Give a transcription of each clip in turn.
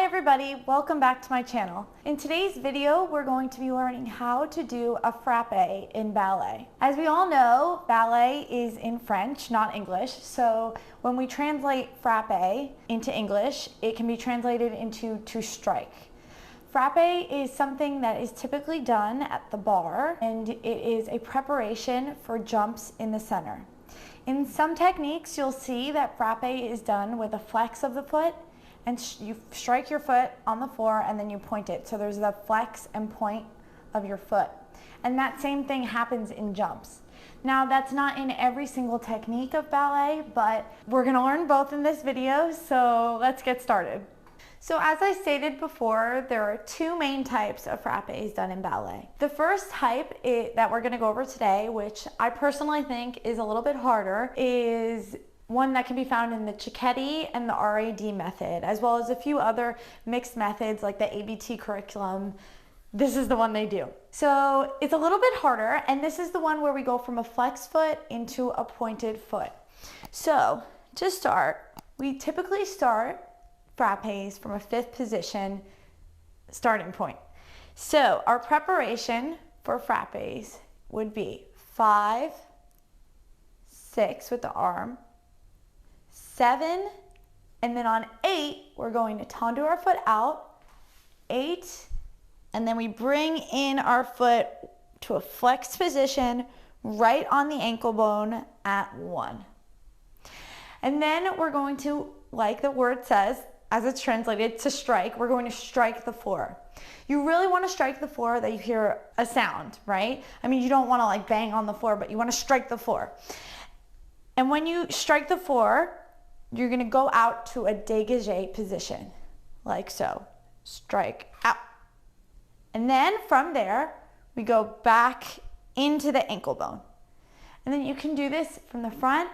everybody, welcome back to my channel. In today's video, we're going to be learning how to do a frappé in ballet. As we all know, ballet is in French, not English, so when we translate frappé into English, it can be translated into to strike. Frappé is something that is typically done at the bar, and it is a preparation for jumps in the center. In some techniques, you'll see that frappé is done with a flex of the foot, and you strike your foot on the floor and then you point it. So there's the flex and point of your foot. And that same thing happens in jumps. Now that's not in every single technique of ballet, but we're gonna learn both in this video, so let's get started. So as I stated before, there are two main types of frappés done in ballet. The first type that we're gonna go over today, which I personally think is a little bit harder, is one that can be found in the Cecchetti and the RAD method, as well as a few other mixed methods like the ABT curriculum. This is the one they do. So it's a little bit harder, and this is the one where we go from a flex foot into a pointed foot. So to start, we typically start frappés from a fifth position starting point. So our preparation for frappés would be 5, 6 with the arm, 7, and then on 8, we're going to tendre our foot out, 8, and then we bring in our foot to a flexed position right on the ankle bone at 1. And then we're going to, like the word says, as it's translated, to strike, we're going to strike the floor. You really want to strike the floor that you hear a sound, right? I mean, you don't want to like bang on the floor, but you want to strike the floor. And when you strike the floor, you're going to go out to a dégagé position, like so. Strike out. And then from there, we go back into the ankle bone. And then you can do this from the front,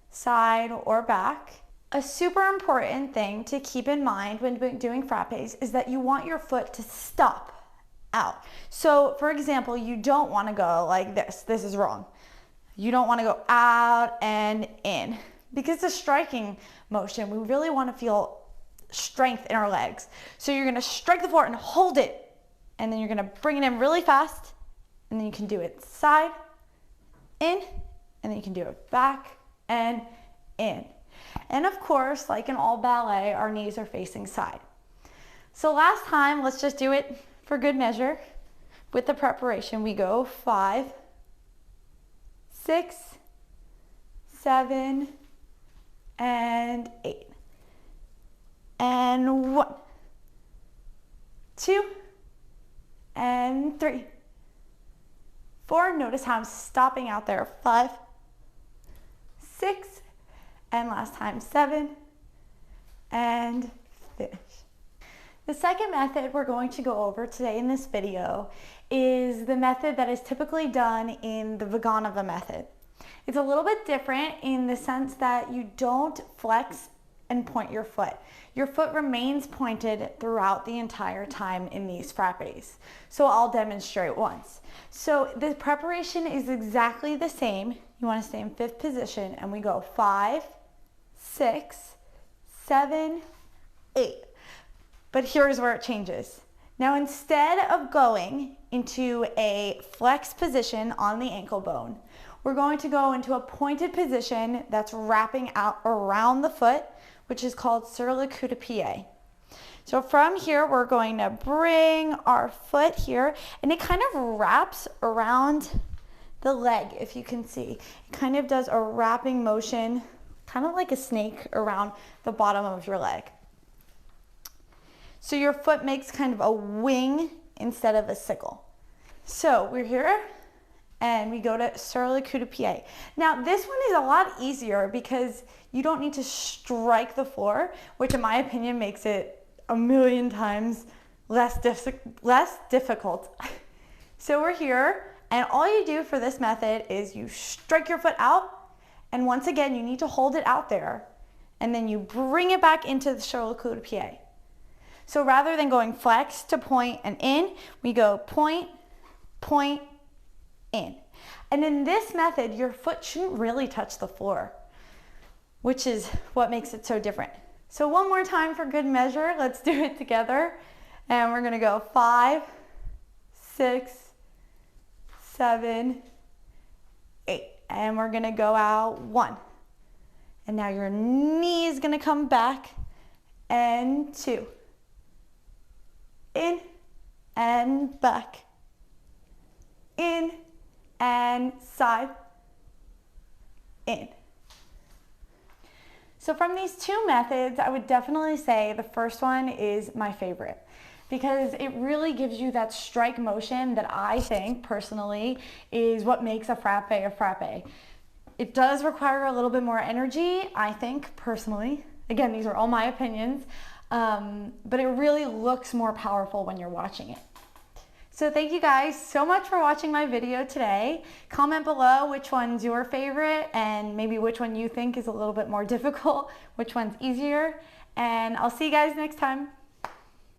side, or back. A super important thing to keep in mind when doing frappés is that you want your foot to stop out. So for example, you don't want to go like this. This is wrong. You don't want to go out and in. Because the striking motion, we really want to feel strength in our legs. So you're going to strike the floor and hold it. And then you're going to bring it in really fast. And then you can do it side, in, and then you can do it back and in. And of course, like in all ballet, our knees are facing side. So last time, let's just do it for good measure. With the preparation, we go 5, 6, 7, and 8. And 1, 2, and 3, 4. Notice how I'm stopping out there. 5, 6, and last time 7, and finish. The second method we're going to go over today in this video is the method that is typically done in the Vaganova method. It's a little bit different in the sense that you don't flex and point your foot. Your foot remains pointed throughout the entire time in these frappés. So I'll demonstrate once. So the preparation is exactly the same. You want to stay in fifth position, and we go 5, 6, 7, 8. But here's where it changes. Now instead of going into a flex position on the ankle bone, we're going to go into a pointed position that's wrapping out around the foot, which is called sur le coup de pied. So from here, we're going to bring our foot here, and it kind of wraps around the leg, if you can see. It kind of does a wrapping motion, kind of like a snake around the bottom of your leg. So your foot makes kind of a wing instead of a sickle. So we're here, and we go to sur le coup de pied. Now this one is a lot easier because you don't need to strike the floor, which in my opinion makes it a million times less difficult. So we're here, and all you do for this method is you strike your foot out, and once again you need to hold it out there, and then you bring it back into the sur le coup de pied. So rather than going flex to point and in, we go point, point, in. And in this method, your foot shouldn't really touch the floor, which is what makes it so different. So one more time for good measure, let's do it together. And we're gonna go 5, 6, 7, 8. And we're gonna go out 1. And now your knee is gonna come back, and 2. In and back. In and side. In. So from these two methods, I would definitely say the first one is my favorite because it really gives you that strike motion that I think personally is what makes a frappe a frappe. It does require a little bit more energy, I think, personally. Again, these are all my opinions, but it really looks more powerful when you're watching it. So thank you guys so much for watching my video today. Comment below which one's your favorite and maybe which one you think is a little bit more difficult, which one's easier, and I'll see you guys next time.